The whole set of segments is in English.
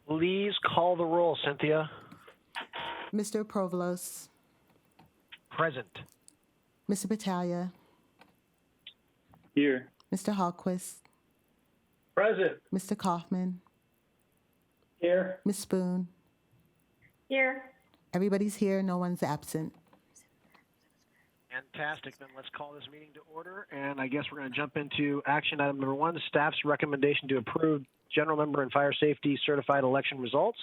Please call the roll, Cynthia. Mr. Provolos, Present. Mr. Battaglia, Here. Mr. Hallquist, Present. Mr. Kaufman, Here. Ms. Spoon. Here. Everybody's here. No one's absent. Fantastic. Then let's call this meeting to order. And I guess we're going to jump into action item number 1, staff's recommendation to approve general member and fire safety certified election results.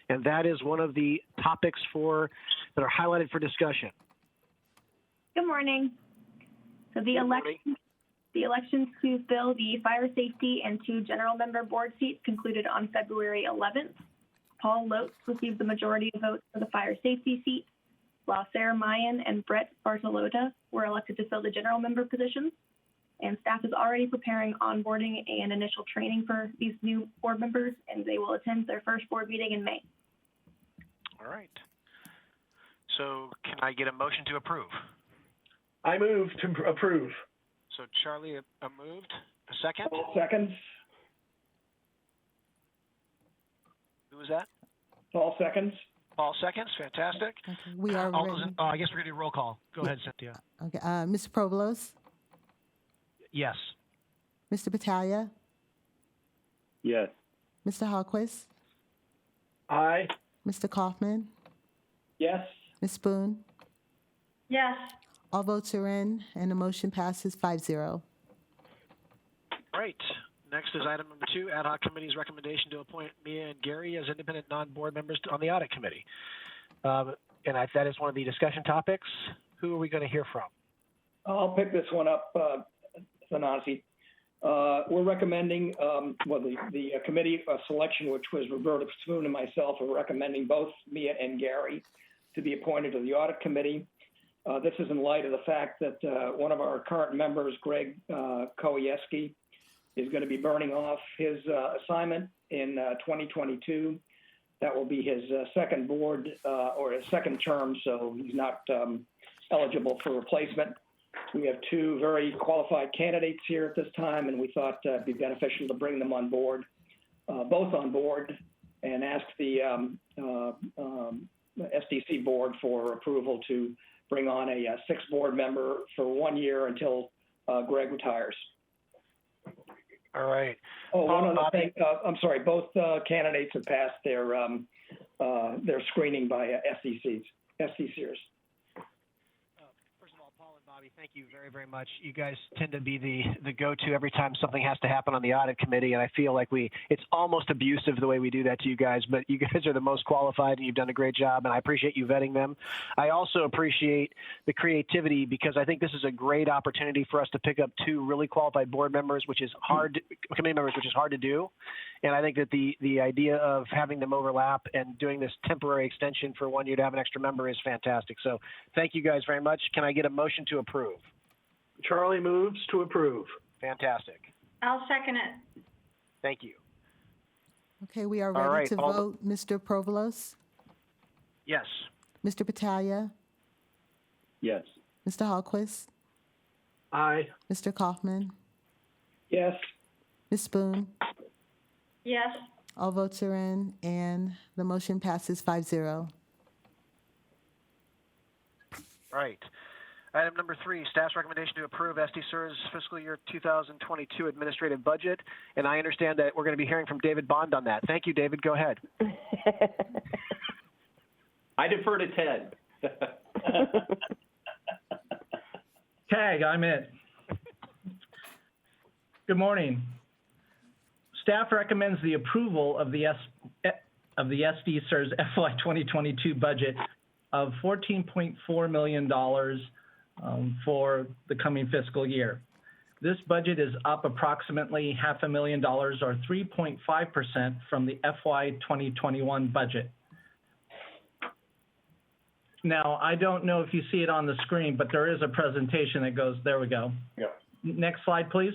And that is one of the topics that are highlighted for discussion. Good morning. So the elections to fill the fire safety and 2 general member board seats concluded on February 11th. Paul Lotz received the majority of votes for the fire safety seat, while Sarah Mayan and Brett Bartolota were elected to fill the general member positions. And staff is already preparing onboarding and initial training for these new board members, and they will attend their first board meeting in May. All right. So can I get a motion to approve? I move to approve. So Charlie moved. A second? All seconds. Who was that? All seconds. Paul seconds. Fantastic. Okay, we are All ready. those I guess we're going to do roll call. Go ahead, Cynthia. Okay, Mr. Provolos, Yes. Mr. Battaglia, Yes. Mr. Hallquist, Aye. Mr. Kaufman, Yes. Ms. Spoon. Yes. All votes are in, and the motion passes 5-0. Great. Next is item number 2, ad hoc committee's recommendation to appoint Mia and Gary as independent non-board members on the audit committee. That is one of the discussion topics. Who are we going to hear from? I'll pick this one up, Thanasi. We're recommending, the committee selection, which was Roberta Spoon and myself, are recommending both Mia and Gary to be appointed to the audit committee. This is in light of the fact that one of our current members, Greg Koyeski, is going to be burning off his assignment in 2022. That will be his second board or his second term, so he's not eligible for replacement. We have 2 very qualified candidates here at this time, and we thought it'd be beneficial to bring them on board, both on board, and ask the SDC board for approval to bring on a 6th board member for 1 year until Greg retires. All right. Oh, one other thing. I'm sorry. Both candidates have passed their screening by SDCERS. First of all, Paul and Bobby, thank you very, very much. You guys tend to be the go-to every time something has to happen on the audit committee, and I feel like it's almost abusive the way we do that to you guys, but you guys are the most qualified, and you've done a great job, and I appreciate you vetting them. I also appreciate the creativity because I think this is a great opportunity for us to pick up 2 really qualified board members, committee members, which is hard to do. And I think that the idea of having them overlap and doing this temporary extension for 1 year to have an extra member is fantastic. So thank you guys very much. Can I get a motion to approve? Charlie moves to approve. Fantastic. I'll second it. Thank you. Okay, we are ready to vote. Mr. Provolos, Yes. Mr. Battaglia, Yes. Mr. Hallquist, Aye. Mr. Kaufman, Yes. Ms. Spoon. Yes. All votes are in, and the motion passes 5-0. All right. Item number 3, staff's recommendation to approve SDCERS fiscal year 2022 administrative budget. And I understand that we're going to be hearing from David Bond on that. Thank you, David. Go ahead. I defer to Ted. Tag, I'm it. Good morning. Staff recommends the approval of the SDCERS FY 2022 budget of $14.4 million for the coming fiscal year. This budget is up approximately $500,000 or 3.5% from the FY 2021 budget. Now, I don't know if you see it on the screen, but there is a presentation that goes, there we go. Yeah. Next slide, please.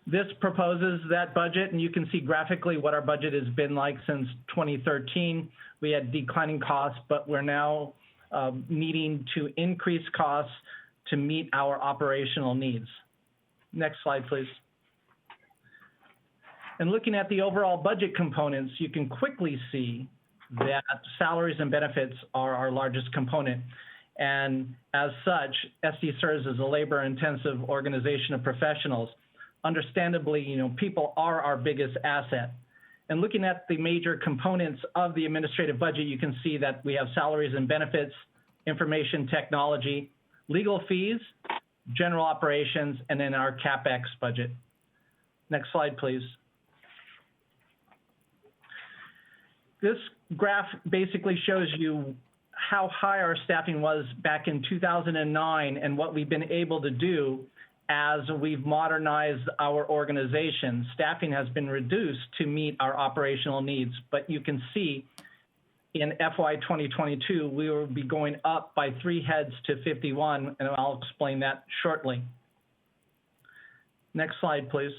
This proposes that budget, and you can see graphically what our budget has been like since 2013. We had declining costs, but we're now needing to increase costs to meet our operational needs. Next slide, please. And looking at the overall budget components, you can quickly see that salaries and benefits are our largest component. And as such, SDCERS is a labor-intensive organization of professionals. Understandably, people are our biggest asset. And looking at the major components of the administrative budget, you can see that we have salaries and benefits, information technology, legal fees, general operations, and then our CapEx budget. Next slide, please. This graph basically shows you how high our staffing was back in 2009 and what we've been able to do as we've modernized our organization. Staffing has been reduced to meet our operational needs, but you can see in FY 2022, we will be going up by 3 heads to 51, and I'll explain that shortly. Next slide, please.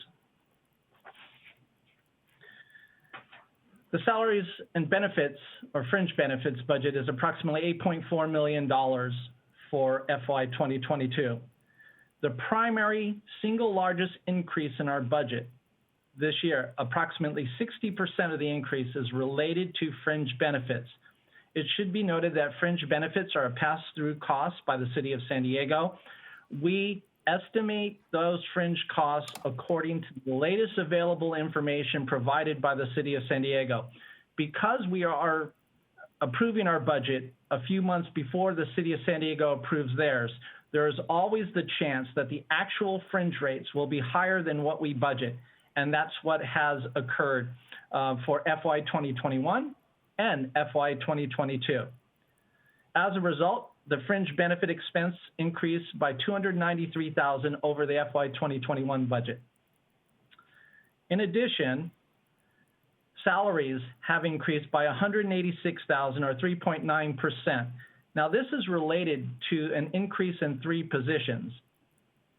The salaries and benefits, or fringe benefits budget, is approximately $8.4 million for FY 2022. The primary single largest increase in our budget this year, approximately 60% of the increase, is related to fringe benefits. It should be noted that fringe benefits are a pass-through cost by the City of San Diego. We estimate those fringe costs according to the latest available information provided by the City of San Diego. Because we are approving our budget a few months before the City of San Diego approves theirs, there is always the chance that the actual fringe rates will be higher than what we budget, and that's what has occurred for FY 2021 and FY 2022. As a result, the fringe benefit expense increased by $293,000 over the FY 2021 budget. In addition, salaries have increased by $186,000 or 3.9%. Now, this is related to an increase in 3 positions.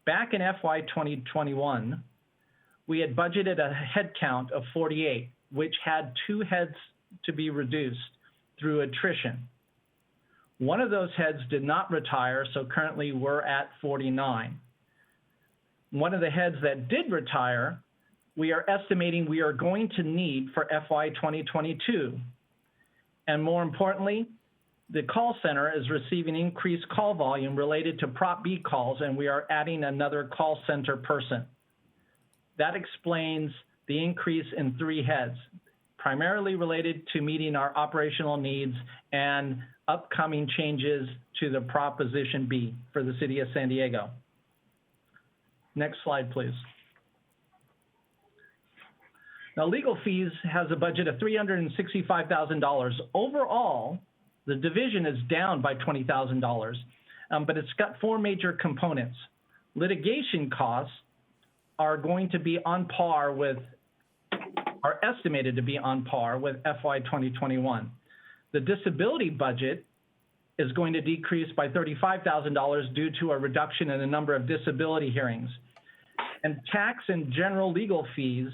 Back in FY 2021, we had budgeted a head count of 48, which had 2 heads to be reduced through attrition. One of those heads did not retire, so currently we're at 49. One of the heads that did retire, we are estimating we are going to need for FY 2022. And more importantly, the call center is receiving increased call volume related to Prop B calls, and we are adding another call center person. That explains the increase in 3 heads, primarily related to meeting our operational needs and upcoming changes to the Proposition B for the City of San Diego. Next slide, please. Now, legal fees has a budget of $365,000. Overall, the division is down by $20,000, but it's got 4 major components. Litigation costs are going to be on par with, are estimated to be on par with FY 2021. The disability budget is going to decrease by $35,000 due to a reduction in the number of disability hearings. And tax and general legal fees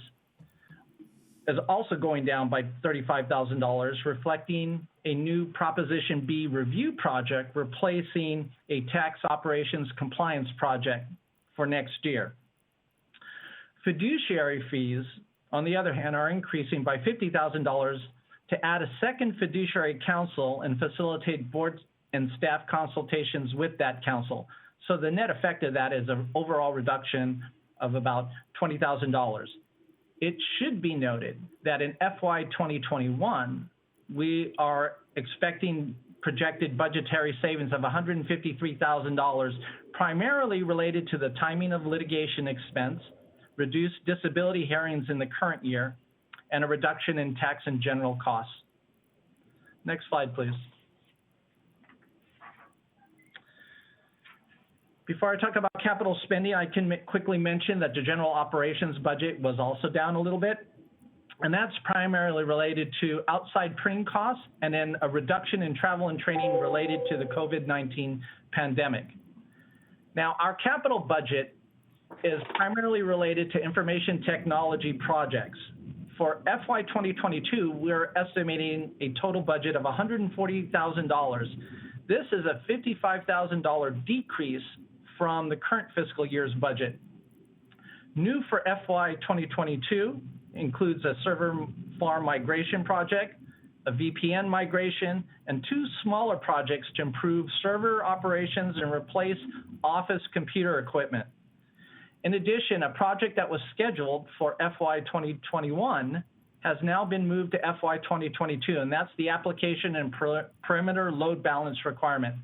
is also going down by $35,000, reflecting a new Proposition B review project replacing a tax operations compliance project for next year. Fiduciary fees, on the other hand, are increasing by $50,000 to add a second fiduciary counsel and facilitate board and staff consultations with that counsel. So the net effect of that is an overall reduction of about $20,000. It should be noted that in FY 2021, we are expecting projected budgetary savings of $153,000, primarily related to the timing of litigation expense, reduced disability hearings in the current year, and a reduction in tax and general costs. Next slide, please. Before I talk about capital spending, I can quickly mention that the general operations budget was also down a little bit, and that's primarily related to outside printing costs and then a reduction in travel and training related to the COVID-19 pandemic. Now, our capital budget is primarily related to information technology projects. For FY 2022, we're estimating a total budget of $140,000. This is a $55,000 decrease from the current fiscal year's budget. New for FY 2022 includes a server farm migration project, a VPN migration, and 2 smaller projects to improve server operations and replace office computer equipment. In addition, a project that was scheduled for FY 2021 has now been moved to FY 2022, and that's the application and perimeter load balance requirement.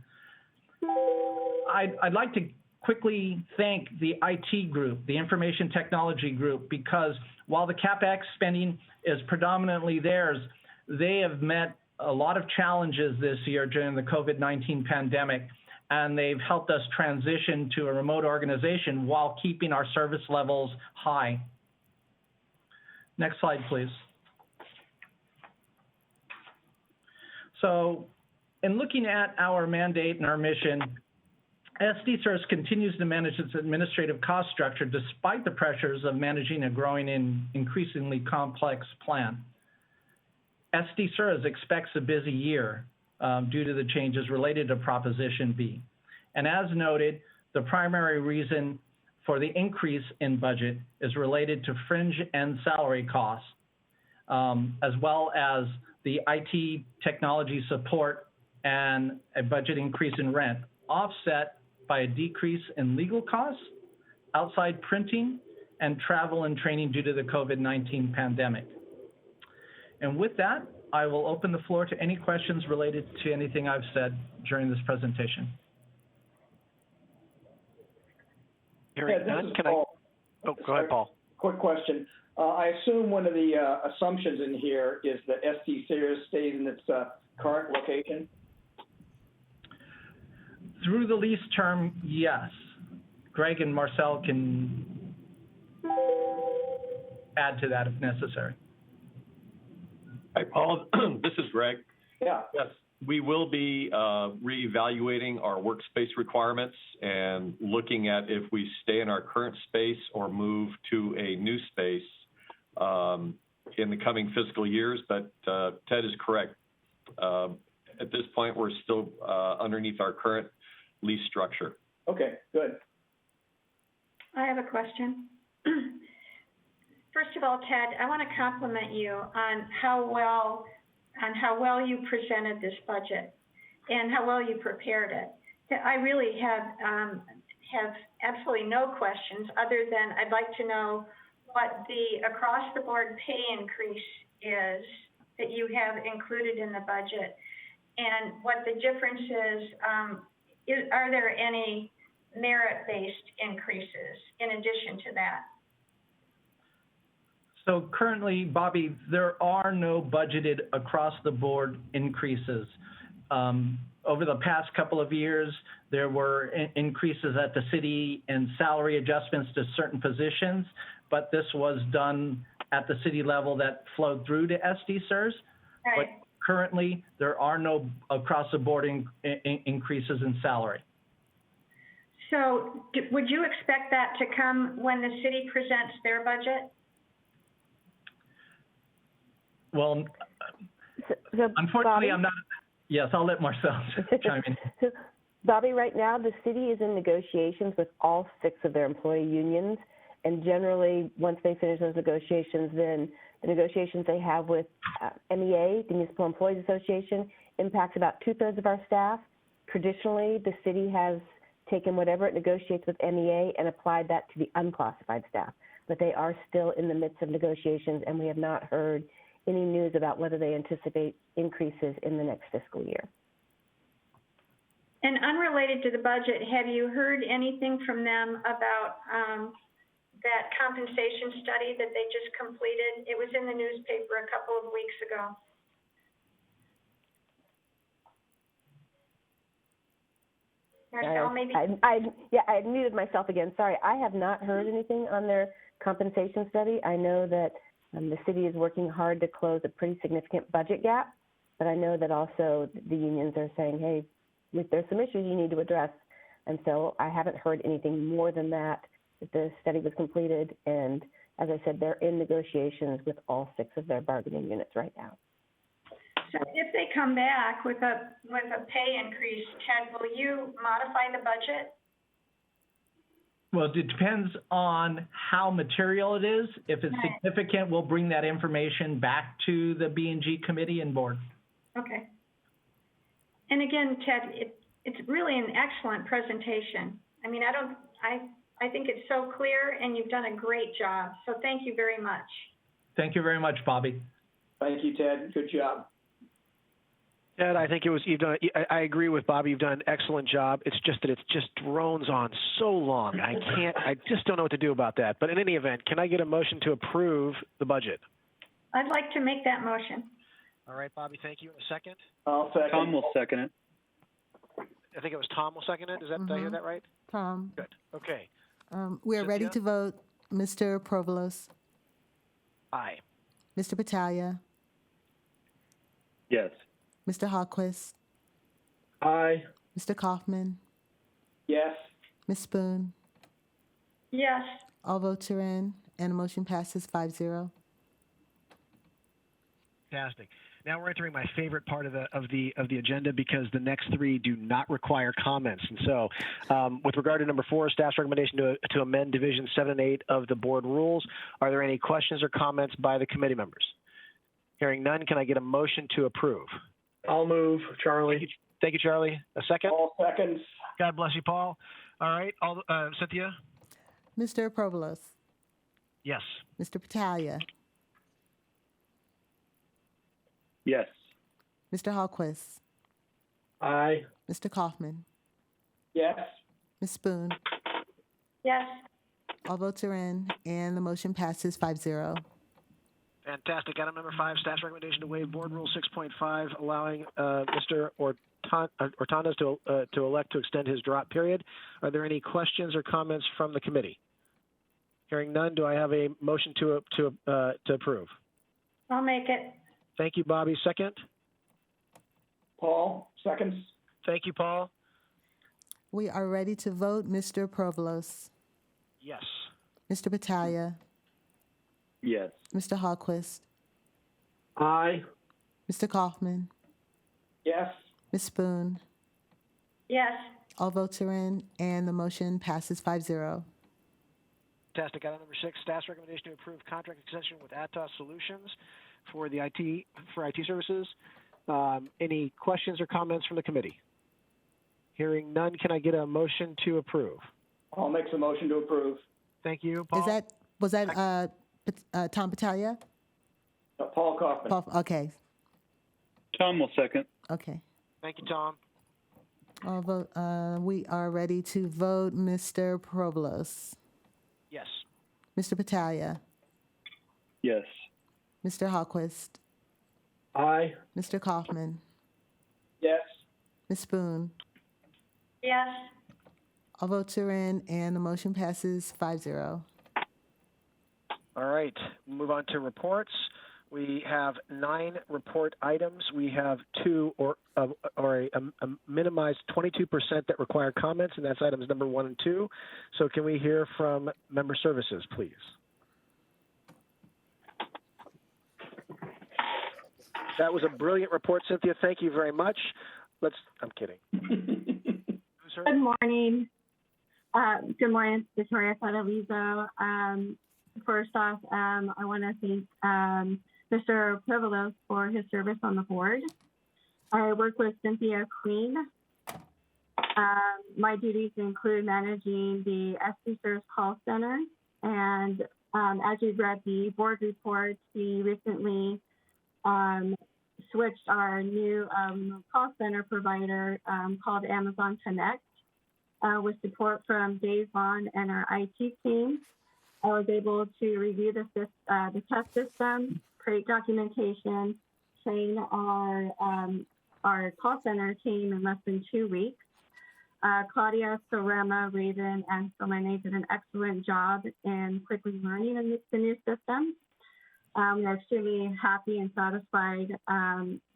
I'd like to quickly thank the IT group, the information technology group, because while the CapEx spending is predominantly theirs, they have met a lot of challenges this year during the COVID-19 pandemic, and they've helped us transition to a remote organization while keeping our service levels high. Next slide, please. So, in looking at our mandate and our mission, SDCERS continues to manage its administrative cost structure despite the pressures of managing a growing and increasingly complex plan. SDCERS expects a busy year due to the changes related to Proposition B. And as noted, the primary reason for the increase in budget is related to fringe and salary costs, as well as the IT technology support and a budget increase in rent, offset by a decrease in legal costs, outside printing, and travel and training due to the COVID-19 pandemic. And with that, I will open the floor to any questions related to anything I've said during this presentation. Hearing none, can I? Oh, go ahead, Paul. Quick question. I assume one of the assumptions in here is that SDCERS stays in its current location? Through the lease term, yes. Greg and Marcel can add to that if necessary. Hi, Paul. This is Greg. Yeah. Yes, we will be reevaluating our workspace requirements and looking at if we stay in our current space or move to a new space in the coming fiscal years. But Ted is correct. At this point, we're still underneath our current lease structure. Okay, good. I have a question. First of all, Ted, I want to compliment you on how well you presented this budget and how well you prepared it. I really have absolutely no questions other than I'd like to know what the across-the-board pay increase is that you have included in the budget and what the difference is. Are there any merit-based increases in addition to that? So currently, Bobby, there are no budgeted across-the-board increases. Over the past couple of years, there were increases at the city and salary adjustments to certain positions, but this was done at the city level that flowed through to SDCERS. Right. But currently, there are no across-the-board increases in salary. So would you expect that to come when the city presents their budget? Well, so unfortunately, Bobby, I'm not. Yes, I'll let Marcel chime in. Bobby, right now, the city is in negotiations with all 6 of their employee unions. And generally, once they finish those negotiations, then the negotiations they have with MEA, the Municipal Employees Association, impacts about 2/3 of our staff. Traditionally, the city has taken whatever it negotiates with MEA and applied that to the unclassified staff. But they are still in the midst of negotiations, and we have not heard any news about whether they anticipate increases in the next fiscal year. And unrelated to the budget, have you heard anything from them about that compensation study that they just completed? It was in the newspaper a couple of weeks ago. Marcel, maybe? I muted myself again. Sorry, I have not heard anything on their compensation study. I know that the city is working hard to close a pretty significant budget gap, but I know that also the unions are saying, hey, there's some issues you need to address. And so I haven't heard anything more than that the study was completed. And as I said, they're in negotiations with all 6 of their bargaining units right now. So if they come back with a pay increase, Ted, will you modify the budget? Well, it depends on how material it is. If it's Right. significant, we'll bring that information back to the B&G committee and board. Okay. And again, Ted, it's really an excellent presentation. I mean, I think it's so clear and you've done a great job. So thank you very much. Thank you very much, Bobby. Thank you, Ted. Good job. Ted, I think I agree with Bobby. You've done an excellent job. It's just that it's just drones on so long. I just don't know what to do about that. But in any event, can I get a motion to approve the budget? I'd like to make that motion. All right, Bobby, thank you. In a second. I'll second. Tom will second it. I think it was Tom will second it. Did I hear that right? Tom, Good. Okay. we are ready Cynthia? to vote. Mr. Provolos, Aye. Mr. Battaglia, Yes. Mr. Hallquist, Aye. Mr. Kaufman, Yes. Ms. Spoon. Yes. All votes are in, and the motion passes 5-0. Fantastic. Now we're entering my favorite part of the agenda because the next three do not require comments. And so, with regard to number 4, staff's recommendation to amend Division 7 and 8 of the board rules, are there any questions or comments by the committee members? Hearing none, can I get a motion to approve? I'll move, Charlie. Thank you, Charlie. A second. All seconds. God bless you, Paul. All right. Cynthia. Mr. Provolos, Yes. Mr. Battaglia, Yes. Mr. Hallquist, Aye. Mr. Kaufman, Yes. Ms. Spoon. Yes. All votes are in, and the motion passes 5-0. Fantastic. Item number 5, staff's recommendation to waive board rule 6.5, allowing Mr. Ortanez to elect to extend his drop period. Are there any questions or comments from the committee? Hearing none, do I have a motion to approve? I'll make it. Thank you, Bobby. Second. Paul, seconds. Thank you, Paul. We are ready to vote. Mr. Provolos, Yes. Mr. Battaglia, Yes. Mr. Hallquist, Aye. Mr. Kaufman, Yes. Ms. Spoon. Yes. All votes are in, and the motion passes 5-0. Fantastic. Item number 6, staff's recommendation to approve contract extension with Atos Solutions for the IT services. Any questions or comments from the committee? Hearing none, can I get a motion to approve? Paul makes a motion to approve. Thank you, Paul. Was that Tom Battaglia? Paul Kaufman. Paul, okay, Tom will second. okay. Thank you, Tom. All vote. We are ready to vote. Mr. Provolos, Yes. Mr. Battaglia, Yes. Mr. Hallquist, Aye. Mr. Kaufman, Yes. Ms. Spoon. Yes. All votes are in, and the motion passes 5-0. All right, move on to reports. We have 9 report items. We have 2 or a minimized 22% that require comments, and that's items number 1 and 2. So can we hear from member services, please? That was a brilliant report, Cynthia. Thank you very much. I'm kidding. Good morning. Good morning, Victoria Federizo. First off, I want to thank Mr. Provolos for his service on the board. I work with Cynthia Queen. My duties include managing the SDCERS call center. And as you've read the board report, we recently switched our new call center provider called Amazon Connect with support from Dave Vaughn and our IT team. I was able to review the test system, create documentation, train our call center team in less than 2 weeks. Claudia, Sorema, Raven, and Selene did an excellent job in quickly learning the new system. We're extremely happy and satisfied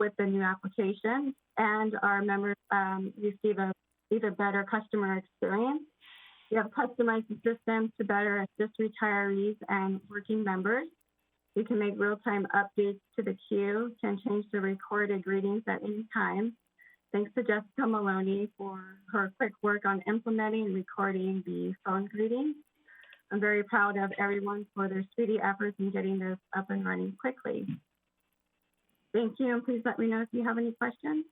with the new application, and our members receive a even better customer experience. We have customized the system to better assist retirees and working members. We can make real-time updates to the queue, can change the recorded greetings at any time. Thanks to Jessica Maloney for her quick work on implementing and recording the phone greetings. I'm very proud of everyone for their speedy efforts in getting this up and running quickly. Thank you, and please let me know if you have any questions.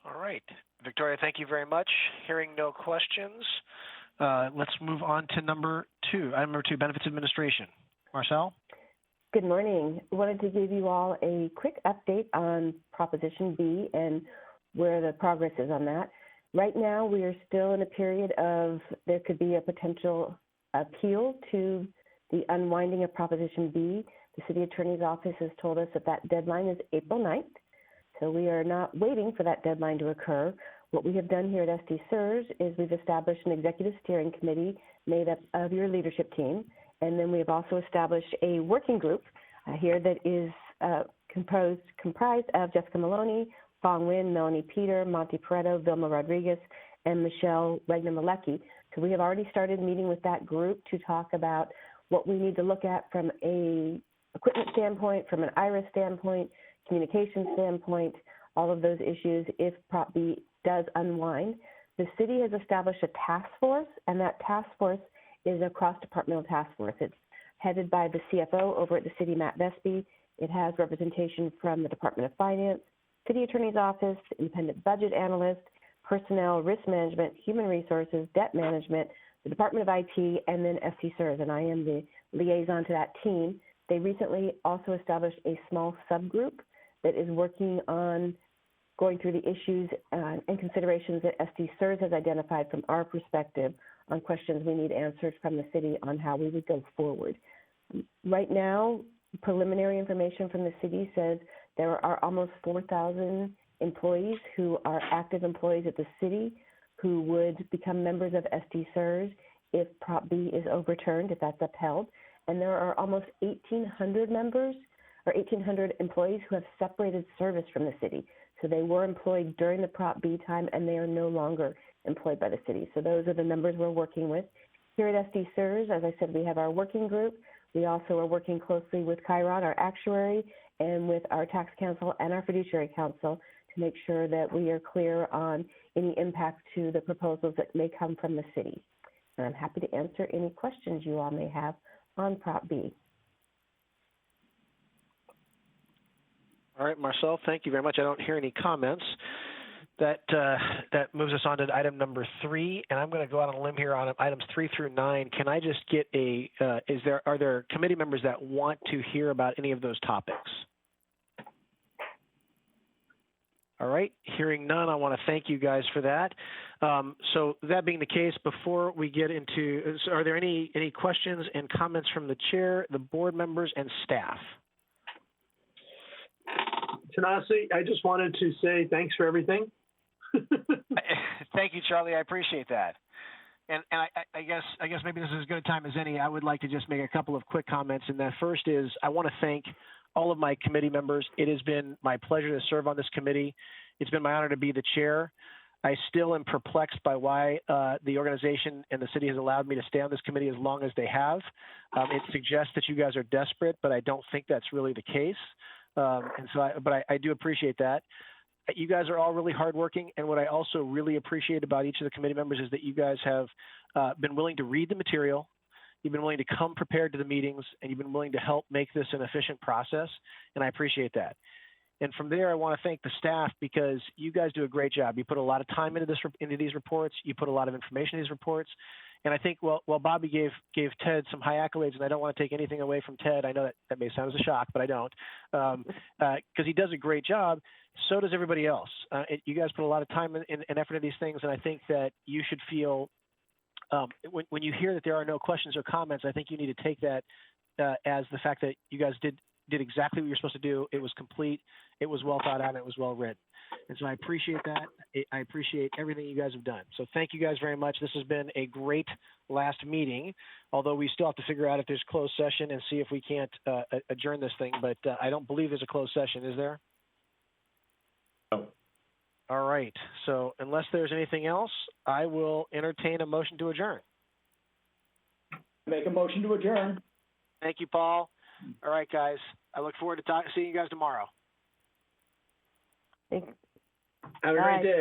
All right. Victoria, thank you very much. Hearing no questions, let's move on to number 2, item number 2, Benefits Administration. Marcel? Good morning. I wanted to give you all a quick update on Proposition B and where the progress is on that. Right now, we are still in a period of, there could be a potential appeal to the unwinding of Proposition B. The City Attorney's Office has told us that that deadline is April 9th. So we are not waiting for that deadline to occur. What we have done here at SDCERS is we've established an executive steering committee made up of your leadership team. And then we have also established a working group here that is comprised of Jessica Maloney, Fong Nguyen, Melanie Peter, Monty Pareto, Vilma Rodriguez, and Michelle Regna-Malecki. So we have already started meeting with that group to talk about what we need to look at from a equipment standpoint, from an IRIS standpoint, communication standpoint, all of those issues if Prop B does unwind. The city has established a task force, and that task force is a cross-departmental task force. It's headed by the CFO over at the city, Matt Vespi. It has representation from the Department of Finance, City Attorney's Office, Independent Budget Analyst, Personnel, Risk Management, Human Resources, Debt Management, the Department of IT, and then SDCERS, and I am the liaison to that team. They recently also established a small subgroup that is working on going through the issues and considerations that SDCERS has identified from our perspective on questions we need answered from the city on how we would go forward. Right now, preliminary information from the city says there are almost 4,000 employees who are active employees at the city who would become members of SDCERS if Prop B is overturned, if that's upheld. And there are almost 1,800 members or 1,800 employees who have separated service from the city. So they were employed during the Prop B time and they are no longer employed by the city. So those are the numbers we're working with. Here at SDCERS, as I said, we have our working group. We also are working closely with Chiron, our actuary, and with our tax council and our fiduciary council to make sure that we are clear on any impact to the proposals that may come from the city. And I'm happy to answer any questions you all may have on Prop B. All right, Marcel, thank you very much. I don't hear any comments. That moves us on to item number 3, and I'm going to go out on a limb here on items 3 through 9. Can I just get are there committee members that want to hear about any of those topics? All right, hearing none, I want to thank you guys for that. So that being the case, before we get into, are there any questions and comments from the chair, the board members, and staff? Tanasi, I just wanted to say thanks for everything. Thank you, Charlie. I appreciate that. And I guess maybe this is as good a time as any. I would like to just make a couple of quick comments. And that first is I want to thank all of my committee members. It has been my pleasure to serve on this committee. It's been my honor to be the chair. I still am perplexed by why the organization and the city has allowed me to stay on this committee as long as they have. It suggests that you guys are desperate, but I don't think that's really the case. But I do appreciate that. You guys are all really hardworking, and what I also really appreciate about each of the committee members is that you guys have been willing to read the material, you've been willing to come prepared to the meetings, and you've been willing to help make this an efficient process, and I appreciate that. And from there, I want to thank the staff because you guys do a great job. You put a lot of time into these reports, you put a lot of information in these reports, and I think while Bobby gave Ted some high accolades, and I don't want to take anything away from Ted. I know that may sound as a shock, but I don't, because he does a great job. So does everybody else. You guys put a lot of time and effort into these things, and I think that you should feel when you hear that there are no questions or comments, I think you need to take that as the fact that you guys did exactly what you're supposed to do. It was complete, it was well thought out, and it was well written. And so I appreciate that. I appreciate everything you guys have done. So thank you guys very much. This has been a great last meeting, although we still have to figure out if there's closed session and see if we can't adjourn this thing. But I don't believe there's a closed session, is there? No. All right. So unless there's anything else, I will entertain a motion to adjourn. Make a motion to adjourn. Thank you, Paul. All right, guys. I look forward to seeing you guys tomorrow. Have a Bye. great day.